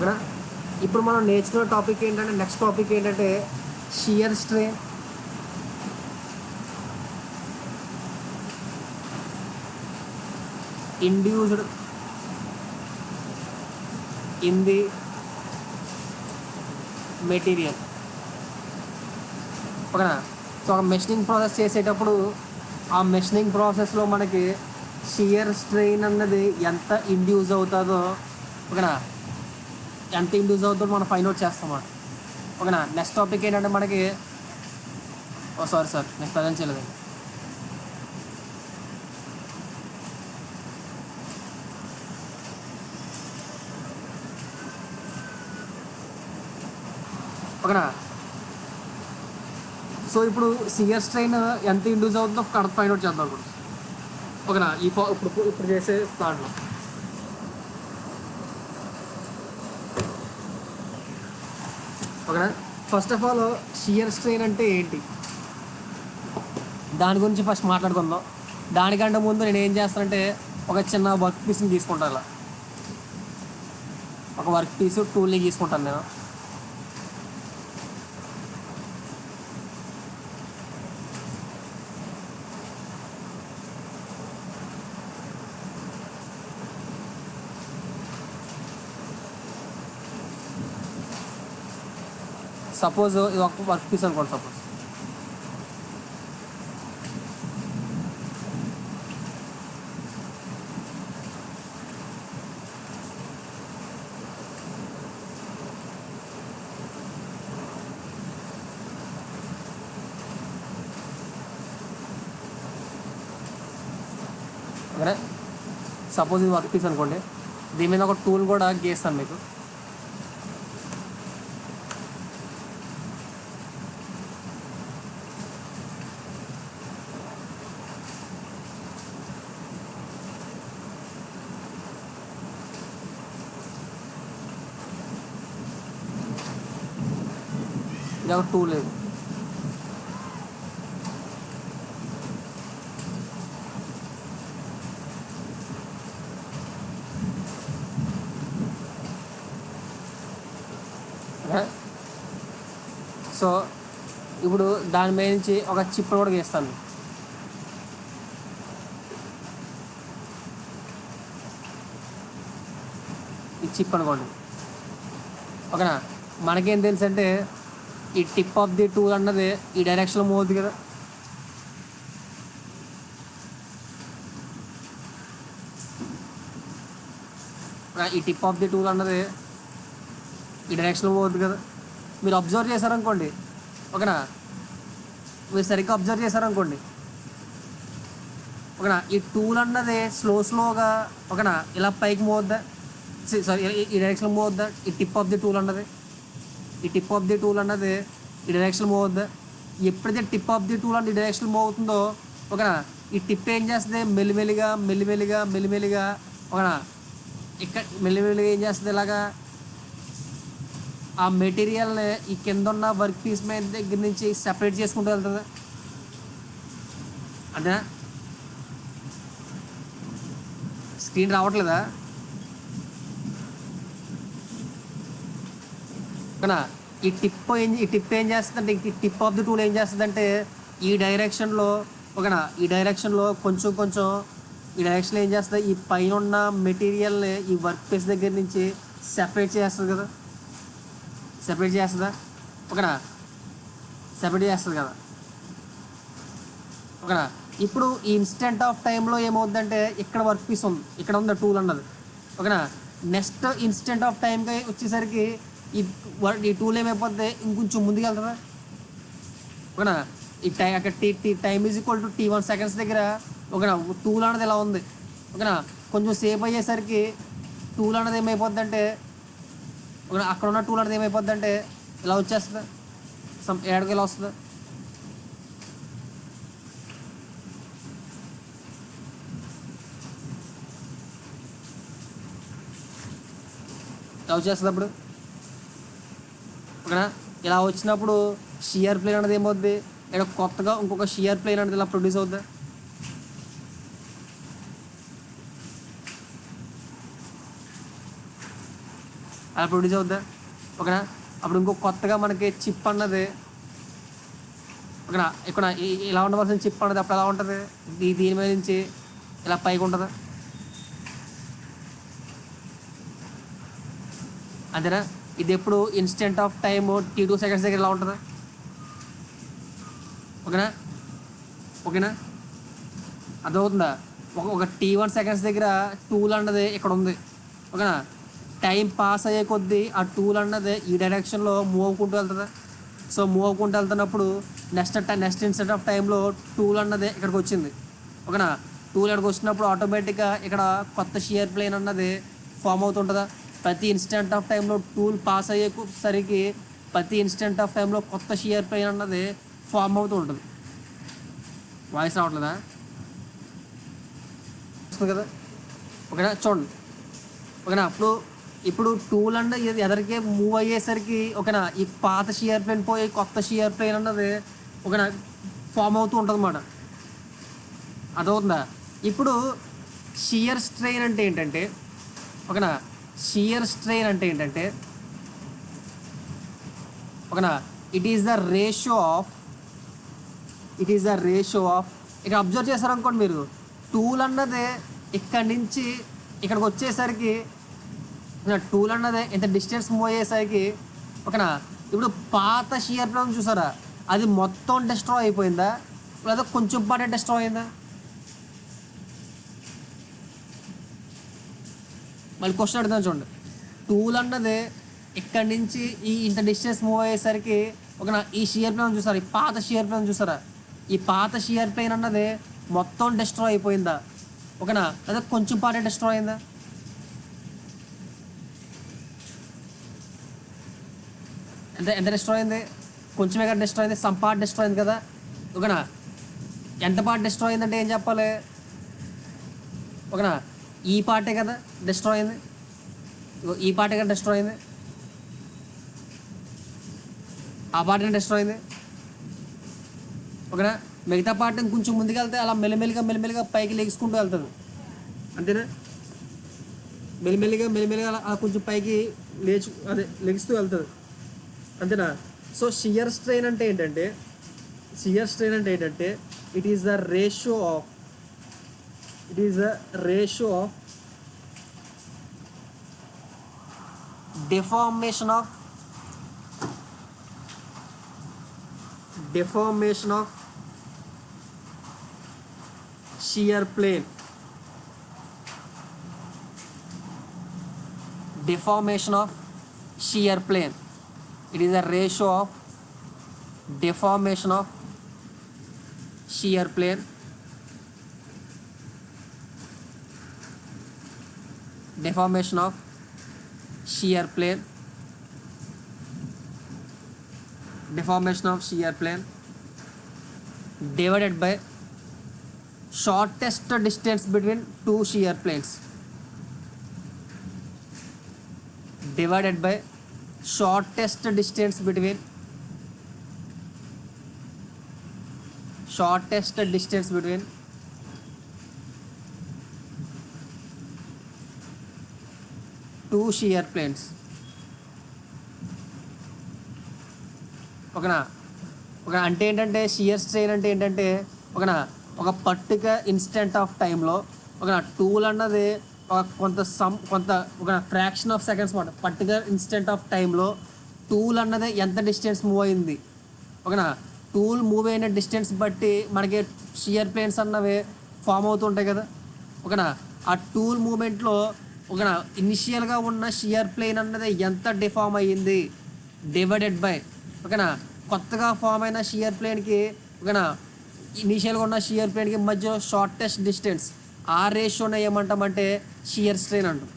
ఓకేనా. ఇప్పుడు మనం నేర్చుకున్న టాపిక్ ఏంటంటే, నెక్స్ట్ టాపిక్ ఏంటంటే shear strain induced in the material. ఓకేనా. సో ఒక మెషినింగ్ ప్రాసెస్ చేసేటప్పుడు ఆ మెషినింగ్ ప్రాసెస్లో మనకి షియర్ స్ట్రెయిన్ అన్నది ఎంత ఇండ్యూస్ అవుతుందో, ఓకేనా, ఎంత ఇండ్యూస్ అవుతుందో మనం ఫైండ్ అవుట్ చేస్తాం. ఓకేనా. నెక్స్ట్ టాపిక్ ఏంటంటే మనకి సారీ నెక్స్ట్ ప్రజెంట్ చేయలేదు. ఓకేనా. సో ఇప్పుడు షియర్ స్ట్రెయిన్ ఎంత ఇండ్యూస్ అవుతుందో కరెక్ట్ ఫైండ్ అవుట్ చేద్దాం ఇప్పుడు. ఓకేనా. ఇప్పుడు చేసే దాంట్లో ఓకేనా. First of all shear strain అంటే ఏంటి దాని గురించి ఫస్ట్ మాట్లాడుకుందాం. దానికంటే ముందు నేను ఏం చేస్తానంటే ఒక చిన్న వర్క్ పీస్ని తీసుకుంటాను. ఇలా ఒక వర్క్ పీస్ టూల్ని తీసుకుంటాను నేను. సపోజ్ ఇది ఒక వర్క్ పీస్ అనుకోండి. సపోజ్ ఓకేనా. సపోజ్ ఇది వర్క్ పీస్ అనుకోండి. దీని మీద ఒక టూల్ కూడా గీస్తాను మీకు. ఇది ఒక టూల్. లేదు సో ఇప్పుడు దాని మీద నుంచి ఒక చిప్ కూడా గీస్తాను. ఈ చిప్ అనుకోండి. ఓకేనా. మనకేం తెలుసు అంటే ఈ టిప్ ఆఫ్ ది టూల్ అన్నది ఈ డైరెక్షన్లో మూవ్ అవుతుంది కదా. ఈ టిప్ ఆఫ్ ది టూల్ అన్నది ఈ డైరెక్షన్లో మూవ్ అవుతుంది కదా. మీరు అబ్జర్వ్ చేశారనుకోండి. ఓకేనా. మీరు సరిగ్గా అబ్జర్వ్ చేశారనుకోండి. ఓకేనా. ఈ టూల్ అన్నది స్లోగా ఓకేనా ఇలా పైకి మూవ్ అవుద్దా, సారీ ఈ డైరెక్షన్లో మూవ్ అవుద్దా. ఈ టిప్ ఆఫ్ ది టూల్ అన్నది ఈ డైరెక్షన్ మూవ్ అవుద్దా. ఎప్పుడైతే టిప్ ఆఫ్ ది టూల్ అంటే ఈ డైరెక్షన్ మూవ్ అవుతుందో, ఓకేనా, ఈ టిప్ ఏం చేస్తుంది, మెల్లిమెల్లిగా ఓకేనా ఇక్కడ మెల్లిమెల్లిగా ఏం చేస్తుంది, ఇలాగా ఆ మెటీరియల్ని ఈ కింద ఉన్న వర్క్ పీస్ మీద దగ్గర నుంచి సెపరేట్ చేసుకుంటూ వెళ్తుంది. అంతేనా. స్క్రీన్ రావట్లేదా. ఓకేనా. ఈ టిప్ ఏం చేస్తుందంటే, ఈ టిప్ ఆఫ్ ది టూల్ ఏం చేస్తుందంటే ఈ డైరెక్షన్లో ఓకేనా ఈ డైరెక్షన్లో కొంచెం ఈ డైరెక్షన్లో ఏం చేస్తుంది, ఈ పైన ఉన్న మెటీరియల్ని ఈ వర్క్ పీస్ దగ్గర నుంచి సెపరేట్ చేస్తుంది కదా. సెపరేట్ చేస్తుందా. ఓకేనా. సెపరేట్ చేస్తుంది కదా. ఓకేనా. ఇప్పుడు ఈ ఇన్స్టెంట్ ఆఫ్ టైంలో ఏమవుతుందంటే ఇక్కడ వర్క్ పీస్ ఉంది, ఇక్కడ ఉంది టూల్ అన్నది. ఓకేనా. నెక్స్ట్ ఇన్స్టెంట్ ఆఫ్ టైంకి వచ్చేసరికి ఈ టూల్ ఏమైపోతుంది, ఇంకొంచెం ముందుకు వెళ్తుందా. ఓకేనా. ఈ అక్కడ time is equal to T1 seconds దగ్గర ఓకేనా టూల్ అన్నది ఇలా ఉంది. ఓకేనా. కొంచెం సేపు అయ్యేసరికి టూల్ అన్నది ఏమైపోద్ది అంటే ఓకేనా అక్కడ ఉన్న టూల్ అన్నది ఏమైపోద్ది అంటే ఇలా వచ్చేస్తుంది. ఏడకి ఇలా వస్తుంది. ఇలా వచ్చేస్తుంది అప్పుడు. ఓకేనా. ఇలా వచ్చినప్పుడు షియర్ ప్లేన్ అనేది ఏమవుద్ది, ఇక్కడ కొత్తగా ఇంకొక షియర్ ప్లేన్ అనేది ఇలా ప్రొడ్యూస్ అవుద్ది. అలా ప్రొడ్యూస్ అవుద్దా? ఓకేనా. అప్పుడు ఇంకో కొత్తగా మనకి చిప్ అన్నది ఓకేనా ఇక్కడ ఇలా ఉండవలసిన చిప్ అన్నది అప్పుడు ఎలా ఉంటుంది, దీని మీద నుంచి ఇలా పైకి ఉంటుంది అంతేనా. ఇది ఎప్పుడు instant of time T2 seconds దగ్గర ఇలా ఉంటుంది. ఓకేనా ఓకేనా అర్థమవుతుందా. ఒక T1 సెకండ్స్ దగ్గర టూల్ అన్నది ఇక్కడ ఉంది. ఓకేనా. టైం పాస్ అయ్యే కొద్దీ ఆ టూల్ అన్నది ఈ డైరెక్షన్లో మూవ్ అవ్వుకుంటూ వెళ్తుంది. సో మూవ్ అవ్వుకుంటూ వెళ్తున్నప్పుడు నెక్స్ట్ ఇన్స్టెంట్ ఆఫ్ టైంలో టూల్ అన్నది ఇక్కడికి వచ్చింది. ఓకేనా. టూల్ ఇక్కడికి వచ్చినప్పుడు ఆటోమేటిక్గా ఇక్కడ కొత్త షియర్ ప్లేన్ అన్నది ఫామ్ అవుతుంటుందా. ప్రతి ఇన్స్టెంట్ ఆఫ్ టైంలో టూల్ పాస్ అయ్యేసరికి ప్రతి ఇన్స్టెంట్ ఆఫ్ టైంలో కొత్త షియర్ ప్లేన్ అన్నది ఫామ్ అవుతూ ఉంటుంది. వాయిస్ రావట్లేదా? వస్తుంది కదా. ఓకేనా చూడండి. ఓకేనా ఇప్పుడు టూల్ అన్నది ఎదరికే మూవ్ అయ్యేసరికి ఓకేనా ఈ పాత షియర్ ప్లేన్ పోయి కొత్త షియర్ ప్లేన్ అన్నది ఓకేనా ఫామ్ అవుతూ ఉంటుంది అన్నమాట. అదవుతుందా. ఇప్పుడు షియర్ స్ట్రెయిన్ అంటే ఏంటంటే ఓకేనా షియర్ స్ట్రెయిన్ అంటే ఏంటంటే ఓకేనా it is the ratio of ఇక్కడ అబ్జర్వ్ చేశారనుకోండి మీరు, టూల్ అన్నది ఇక్కడి నుంచి ఇక్కడికి వచ్చేసరికి టూల్ అన్నది ఎంత డిస్టెన్స్ మూవ్ అయ్యేసరికి ఓకేనా ఇప్పుడు పాత షియర్ ప్లేన్ చూసారా అది మొత్తం డిస్ట్రాయ్ అయిపోయిందా లేదా కొంచెం పాటే డిస్ట్రాయ్ అయిందా. మళ్ళీ క్వశ్చన్ అడుగుతాను చూడండి. టూల్ అన్నది ఇక్కడి నుంచి ఇంత డిస్టెన్స్ మూవ్ అయ్యేసరికి ఓకేనా ఈ షియర్ ప్లేన్ చూసారా, ఈ పాత షియర్ ప్లేన్ చూసారా, ఈ పాత షియర్ ప్లేన్ అన్నది మొత్తం డిస్ట్రాయ్ అయిపోయిందా ఓకేనా లేదా కొంచెం పాటే డిస్ట్రాయ్ అయిందా. ఎంత డిస్ట్రాయ్ అయింది, కొంచెమే కదా డిస్ట్రాయ్ అయింది, సమ్ పార్ట్ డిస్ట్రాయ్ అయింది కదా. ఓకేనా ఎంత పార్ట్ డిస్ట్రాయ్ అయిందంటే ఏం చెప్పాలి, ఓకేనా ఈ పార్టే కదా డిస్ట్రాయ్ అయింది, ఈ పార్టే కదా డిస్ట్రాయ్ అయింది, ఆ పార్టీ డిస్ట్రాయ్ అయింది. ఓకేనా మిగతా పార్ట్ కొంచెం ముందుకెళ్తే అలా మెల్లిమెల్లిగా పైకి లెగుసుకుంటూ వెళ్తుంది అంతేనా. మెల్లిమెల్లిగా అలా కొంచెం పైకి లెగుస్తూ వెళ్తుంది అంతేనా. సో షియర్ స్ట్రెయిన్ అంటే ఏంటంటే it is the ratio of deformation of shear plane. Deformation of shear plane. It is a ratio of deformation of shear plane. Deformation of shear plane. Deformation of shear plane divided by shortest distance between two shear planes. Divided by shortest distance between two shear planes. ఓకేనా అంటే ఏంటంటే shear strain అంటే ఏంటంటే ఓకేనా ఒక particular instant of టైంలో ఓకేనా tool అన్నది కొంత ఒక ఫ్రాక్షన్ ఆఫ్ సెకండ్స్ మాట పర్టికులర్ ఇన్స్టెంట్ ఆఫ్ టైంలో టూల్ అన్నది ఎంత డిస్టెన్స్ మూవ్ అయింది ఓకేనా టూల్ మూవ్ అయిన డిస్టెన్స్ బట్టి మనకి షియర్ ప్లేన్స్ అన్నవి ఫామ్ అవుతుంటాయి కదా. ఓకేనా ఆ టూల్ మూమెంట్లో ఓకేనా ఇనిషియల్గా ఉన్న షియర్ ప్లేన్ అన్నది ఎంత డిఫామ్ అయ్యింది డివైడెడ్ బై ఓకేనా కొత్తగా ఫామ్ అయిన షియర్ ప్లేన్కి ఓకేనా ఇనీషియల్గా ఉన్న షియర్ ప్లేన్కి మధ్య షార్టెస్ట్ డిస్టెన్స్ ఆ రేషియోని ఏమంటామంటే షియర్ స్ట్రెయిన్ అంటాం.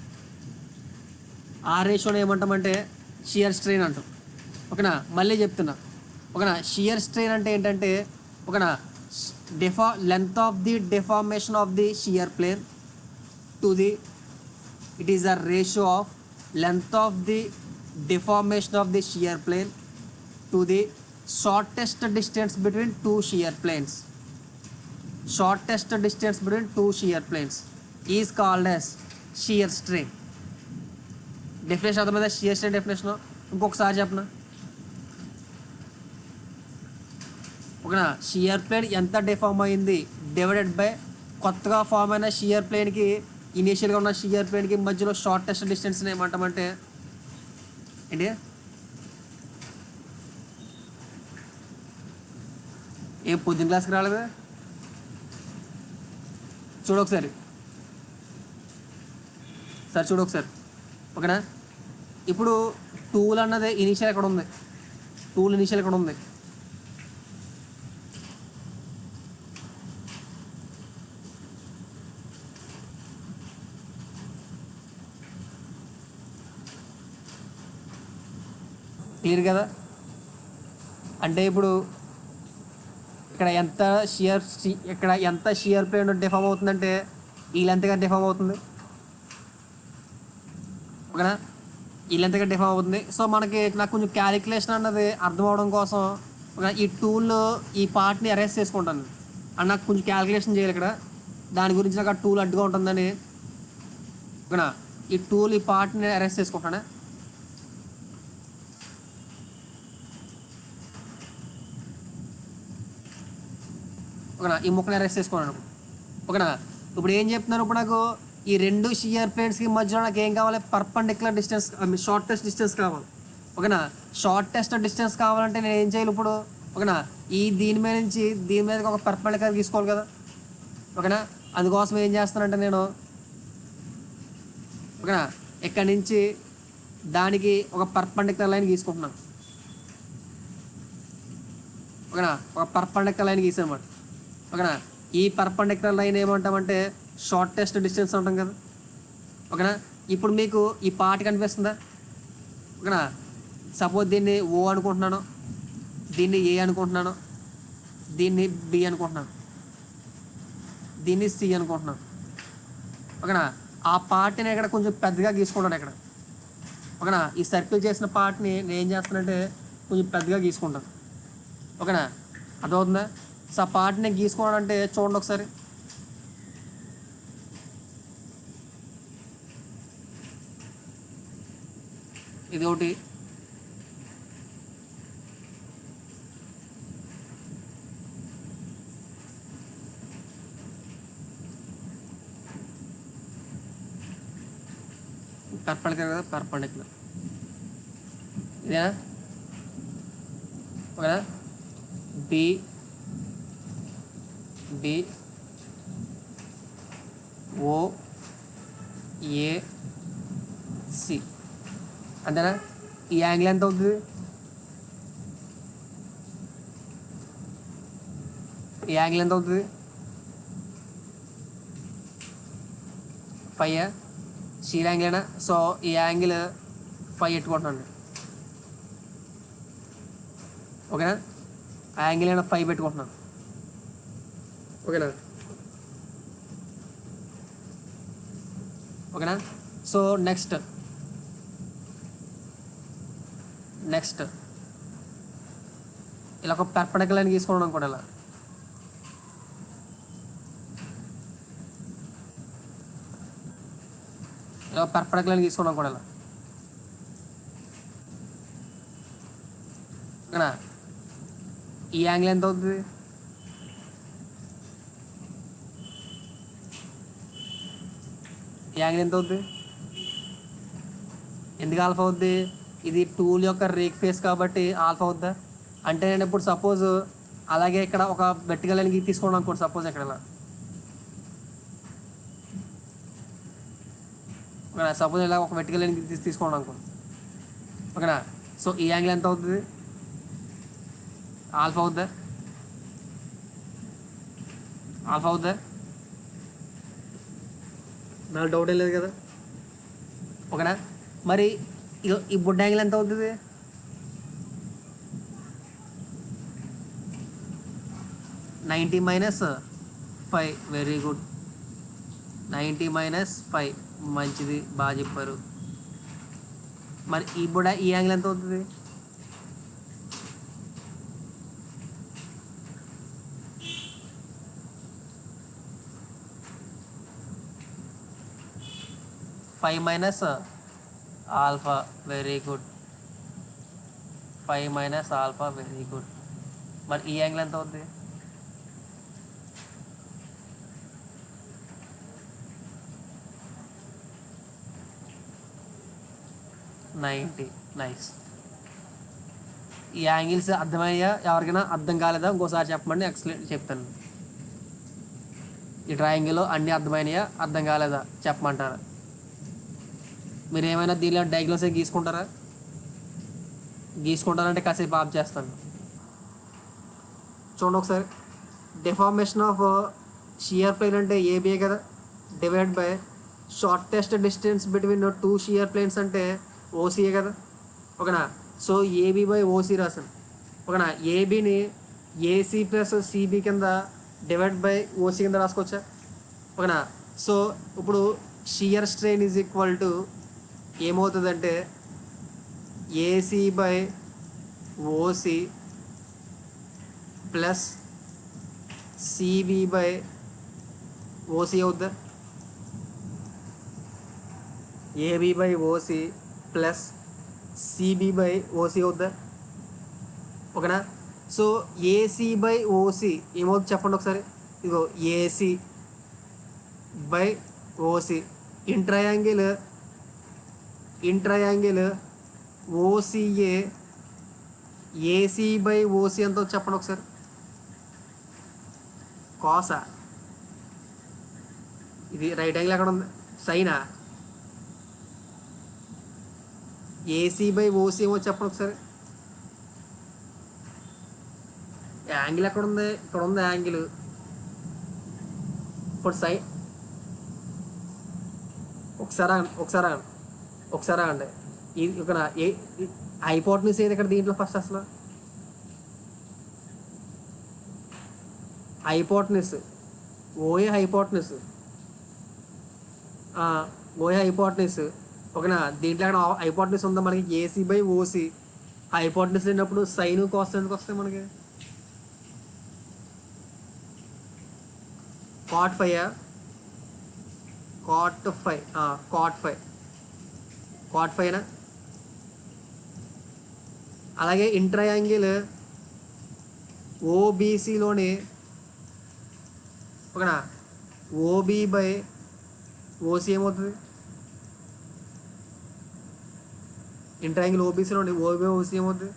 షియర్ స్ట్రెయిన్ అంటాం. ఓకేనా మళ్ళీ చెప్తున్నా ఓకేనా షియర్ స్ట్రెయిన్ అంటే ఏంటంటే ఓకేనా length of the deformation of the shear plane to the it is the ratio of length of the deformation of the shear plane to the shortest distance between two shear planes. Shortest distance between two shear planes is called as shear strain. Definition అర్థమైందా? Shear strength definition ఇంకొకసారి చెప్పనా? ఓకేనా, shear plane ఎంత deform అయింది divided by కొత్తగా form అయిన shear ప్లేన్కి, ఇనీషియల్గా ఉన్న షియర్ ప్లేన్కి మధ్యలో షార్టెస్ట్ డిస్టెన్స్ని ఏమంటామంటే ఏంటి? ఏం పొద్దున్న క్లాస్కి రాలేదు? చూడొకసారి చూడొకసారి. ఓకేనా, ఇప్పుడు టూల్ అన్నది ఇనీషియల్ ఎక్కడ ఉంది? టూల్ ఇనీషియల్ ఎక్కడ ఉంది? క్లియర్ కదా? అంటే ఇప్పుడు ఇక్కడ ఎంత షియర్ ప్లేన్ డిఫామ్ అవుతుందంటే ఈ లెంత్గా డిఫామ్ అవుతుంది. ఓకేనా, ఈ లెంత్గా డిఫామ్ అవుతుంది. సో నాకు కొంచెం క్యాలిక్యులేషన్ అన్నది అర్థం అవడం కోసం ఈ టూల్ ఈ పార్ట్ని అరేంజ్ చేసుకుంటాను. అండ్ నాకు కొంచెం క్యాలిక్యులేషన్ చేయాలి ఇక్కడ, దాని గురించి నాకు ఆ టూల్ అడ్డుగా ఉంటుందని. ఓకేనా, ఈ టూల్ ఈ పార్ట్ని అరేంజ్ చేసుకుంటాను. ఓకేనా, ఈ ముక్కని అరెస్ట్ చేసుకున్నాను. ఓకేనా, ఇప్పుడు ఏం చెప్తున్నాను? ఇప్పుడు నాకు ఈ రెండు షియర్ ప్లేన్స్కి మధ్యలో నాకు ఏం కావాలి? పర్పెండిక్యులర్ డిస్టెన్స్, షార్టెస్ట్ డిస్టెన్స్ కావాలి. ఓకేనా, షార్టెస్ట్ డిస్టెన్స్ కావాలంటే నేను ఏం చేయాలి ఇప్పుడు? ఓకేనా, దీని మీద నుంచి దీని మీదకి ఒక పర్పెండిక్యులర్ తీసుకోవాలి కదా. ఓకేనా, అందుకోసం ఏం చేస్తానంటే నేను ఓకేనా ఇక్కడి నుంచి దానికి ఒక పర్పెండిక్యులర్ లైన్ గీసుకుంటున్నాను. ఓకేనా, ఒక పర్పెండిక్యులర్ లైన్ గీసానమాట. ఓకేనా, ఈ పర్పెండిక్యులర్ లైన్ ఏమంటామంటే షార్టెస్ట్ డిస్టెన్స్ అంటాం కదా. ఓకేనా, ఇప్పుడు మీకు ఈ పార్ట్ కనిపిస్తుందా? ఓకేనా, సపోజ్ దీన్ని ఓ అనుకుంటున్నాను, దీన్ని ఏ అనుకుంటున్నాను, దీన్ని బి అనుకుంటున్నాను, దీన్ని సి అనుకుంటున్నాను. ఓకేనా, ఆ పార్ట్ని ఇక్కడ కొంచెం పెద్దగా గీసుకుంటాను ఇక్కడ. ఓకేనా, ఈ సర్కిల్ చేసిన పార్ట్ని నేను ఏం చేస్తానంటే కొంచెం పెద్దగా గీసుకుంటాను. ఓకేనా, అర్థమవుతుందా? సో ఆ పార్ట్ని గీసుకోవడం అంటే చూడండి ఒకసారి. ఇది ఒకటి, పర్పెండిక్యులర్ కదా, పర్పెండిక్యులర్ ఇదేనా? ఓకేనా, B B O A C అంతేనా? ఈ యాంగిల్ ఎంత అవుతుంది? ఈ యాంగిల్ ఎంత అవుతుంది? 5 సి యాంగిల్. సో ఈ యాంగిల్ 5 పెట్టుకుంటున్నాను. ఓకేనా, ఆ యాంగిల్ 5 పెట్టుకుంటున్నాను. ఓకేనా, ఓకేనా. సో నెక్స్ట్ ఇలా ఒక పర్పెండిక్యులర్ లైన్ గీసుకోవడం అనుకోండి. ఇలా పర్పెండిక్యులర్ లైన్ గీసుకోవడం అనుకోండి. ఓకేనా, ఈ యాంగిల్ ఎంత అవుతుంది? ఈ యాంగిల్ ఎంత అవుతుంది? ఎందుకు ఆల్ఫా అవుద్ది? ఇది టూల్ యొక్క రేక్ ఫేస్ కాబట్టి ఆల్ఫా అవుద్దా? అంటే నేను ఇప్పుడు సపోజ్ అలాగే ఇక్కడ ఒక వెర్టికల్ లైన్ తీసుకోండి అనుకోండి. సపోజ్ ఇక్కడ ఇలా ఓకేనా, సపోజ్ ఇలా ఒక వెర్టికల్ లైన్ తీసుకోండి అనుకోండి. ఓకేనా, సో ఈ యాంగిల్ ఎంత అవుతుంది? ఆల్ఫా అవుద్దా? ఆల్ఫా అవుద్దా? నాకు డౌట్ ఏం లేదు కదా. ఓకేనా, మరి ఈ బుడ్ యాంగిల్ ఎంత అవుతుంది? -5. Very good. 90 - 5 మంచిది, బాగా చెప్పారు. మరి ఈ యాంగిల్ ఎంత అవుతుంది? -5 alpha very good. 5 minus alpha very good. మరి ఈ యాంగిల్ ఎంత అవుద్ది? 90. నైస్. ఈ యాంగిల్స్ అర్థమయ్యా? ఎవరికైనా అర్థం కాలేదా ఇంకోసారి చెప్పమండి, ఎక్స్ప్లెయిన్ చెప్తాను. ఈ ట్రయాంగిల్లో అన్నీ అర్థమైనాయా, అర్థం కాలేదా చెప్పమంటారా? మీరు ఏమైనా దీనిలో డయాగ్నోస్ గీసుకుంటారా? గీసుకుంటారంటే కాసేపు ఆఫ్ చేస్తాను. చూడండి ఒకసారి. డిఫార్మేషన్ ఆఫ్ షియర్ ప్లేన్ అంటే ఏబిఏ కదా, divide by shortest distance between 2 shear planes అంటే ఓసీఏ కదా, ఓకేనా. సో ఏబీ బై ఓసీ రాసాను, ఓకేనా. ఏబీని ఏసీ ప్లస్ సిబి కింద డివైడ్ బై ఓసీ కింద రాసుకోవచ్చా, ఓకేనా. సో ఇప్పుడు shear strain is equal to ఏమవుతుందంటే AC by OC plus CB by OC అవుద్దా. AB by OC plus CB by OC అవుద్దా, ఓకేనా. సో ఏసీ బై ఓసీ ఏమవుతుంది చెప్పండి ఒకసారి. ఇదిగో AC by OC in triangle OCA AC by OC ఎంతో చెప్పండి ఒకసారి. కాసా, ఇది రైట్ యాంగిల్ ఎక్కడ ఉంది, సైనా. ఏసీ బై ఓసీ ఏమో చెప్పండి ఒకసారి. యాంగిల్ ఎక్కడ ఉంది, ఇక్కడ ఉంది యాంగిల్. ఇప్పుడు ఒకసారి అండి ఇది ఇక్కడ హైపోటెన్యూస్ ఏది ఇక్కడ దీంట్లో ఫస్ట్ అసలు హైపోటెన్యూస్ ఓఏ హైపోటెన్యూస్ ఓకేనా. దీంట్లో అక్కడ హైపోటెన్యూస్ ఉందా మనకి, ఏసీ బై ఓసీ. హైపోటెన్యూస్ లేనప్పుడు సైన్ కాస్ట్ ఎందుకు వస్తాయి మనకి? cot 5 cot 5 అలాగే ఇంట్రయాంగిల్ ఓబీసీలోని ఓకేనా ఓబీ బై ఓసీ ఏమవుతుంది, ఇంట్రయాంగిల్ ఓబీసీలోని ఓబీ బై ఓసీ ఏమవుతుంది,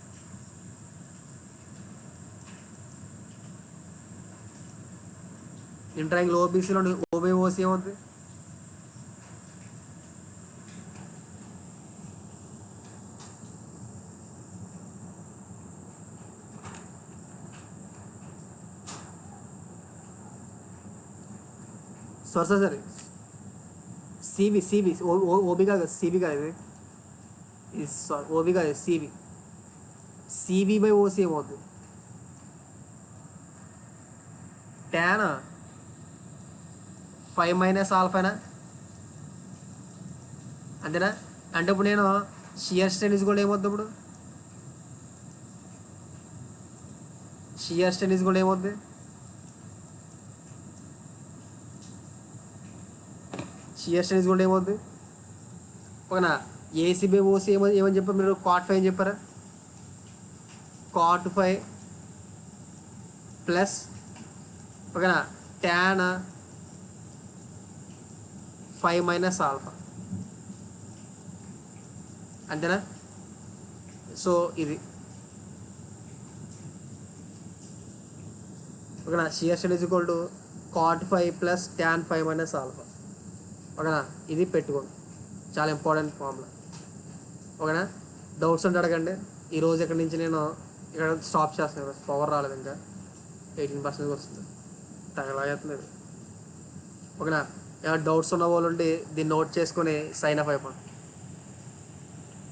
ఇంట్రయాంగిల్ ఓబీసీలోని ఓ బై ఓసీ ఏమవుతుంది, సరే సిబి ఓబీ కాదు, సిబి కాదు, ఇది ఓబీ కాదు, సిబి బై ఓసీ ఏమవుతుంది, tan 5 మైనస్ ఆల్ఫానా, అంతేనా. అంటే ఇప్పుడు నేను షియర్ స్ట్రెయిన్ కూడా ఏమవుతుంది, ఇప్పుడు షియర్ స్ట్రెయిన్ కూడా ఏమవుతుంది, షియర్ స్ట్రెయిన్ కూడా ఏమవుతుంది, ఓకేనా. ఏసీ బై ఓసీ ఏమని చెప్పారు మీరు, cot 5 అని చెప్పారా. cot 5 ప్లస్ ఓకేనా tan 5 మైనస్ ఆల్ఫా, అంతేనా. సో ఇది ఓకేనా. Shear strain is equal to cot 5 plus tan 5 minus alpha, ఓకేనా. ఇది పెట్టుకోండి, చాలా ఇంపార్టెంట్ ఫార్ములా, ఓకేనా. డౌట్స్ అంటే అడగండి. ఈరోజు ఇక్కడ నుంచి నేను ఇక్కడ స్టాప్ చేస్తాను, పవర్ రాలేదు, ఇంకా 18% వస్తుంది, తగలాగేస్తుంది, ఓకేనా. ఏమైనా డౌట్స్ ఉన్న వాళ్ళు ఉంటే దీన్ని నోట్ చేసుకొని సైన్ అప్ అయిపోండి.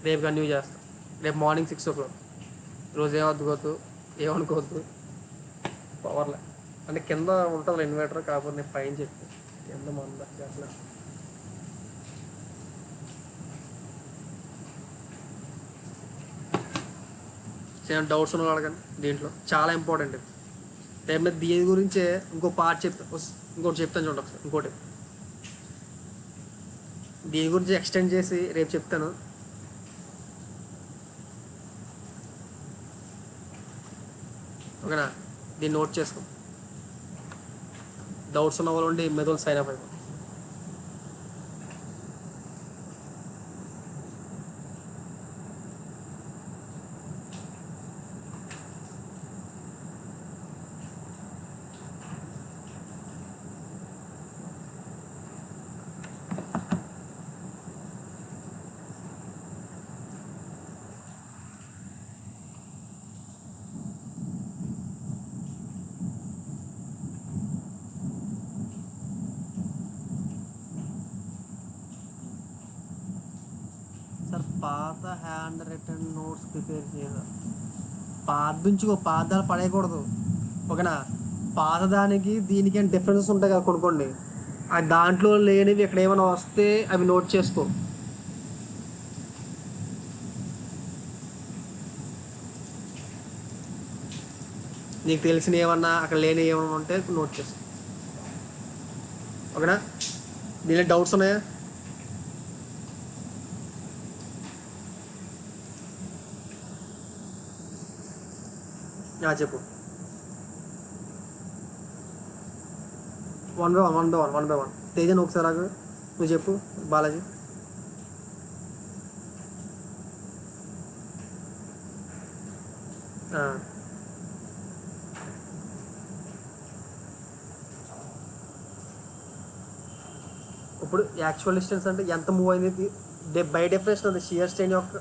రేపు కంటిన్యూ చేస్తాం, రేపు మార్నింగ్ 6 o'clock. ఈరోజు ఏమనుకోవద్దు పవర్లే అంటే కింద ఉంటుంది ఇన్వర్టర్, కాకపోతే నేను పైన చెప్పి కింద మంద అట్లా. ఏమైనా డౌట్స్ ఉన్న అడగండి, దీంట్లో చాలా ఇంపార్టెంట్ ఇది. రేపు మీద దీని గురించే ఇంకో పార్ట్ ఇంకోటి చెప్తాను చూడండి ఒకసారి. దీని గురించి ఎక్స్టెండ్ చేసి రేపు చెప్తాను. ఓకేనా, దీన్ని నోట్ చేసుకో. డౌట్స్ ఉన్న వాళ్ళు ఉండి మెదలు సైన్ అప్ అయిపో. సార్ పాత హ్యాండ్ రిటర్న్ నోట్స్ ప్రిపేర్ చేయాలి. పాత నుంచి పాదాలు పడేయకూడదు. ఓకేనా, పాతదానికి దీనికి డిఫరెన్సెస్ ఉంటాయి కదా కొనుక్కోండి. ఆ దాంట్లో లేనివి ఇక్కడ ఏమైనా వస్తే అవి నోట్ చేసుకో. నీకు తెలిసిన ఏమన్నా అక్కడ లేని ఏమన్నా ఉంటే నోట్ చేసుకో. ఓకేనా, దీనిలో డౌట్స్ ఉన్నాయా? చెప్పు. వన్ బై వన్ తేజను ఒకసారి ఆగు. నువ్వు చెప్పు బాలాజీ. ఇప్పుడు యాక్చువల్ డిస్టెన్స్ అంటే ఎంత మూవ్ అయింది బై డెఫినేషన్ అది షియర్ స్ట్రెయిన్ యొక్క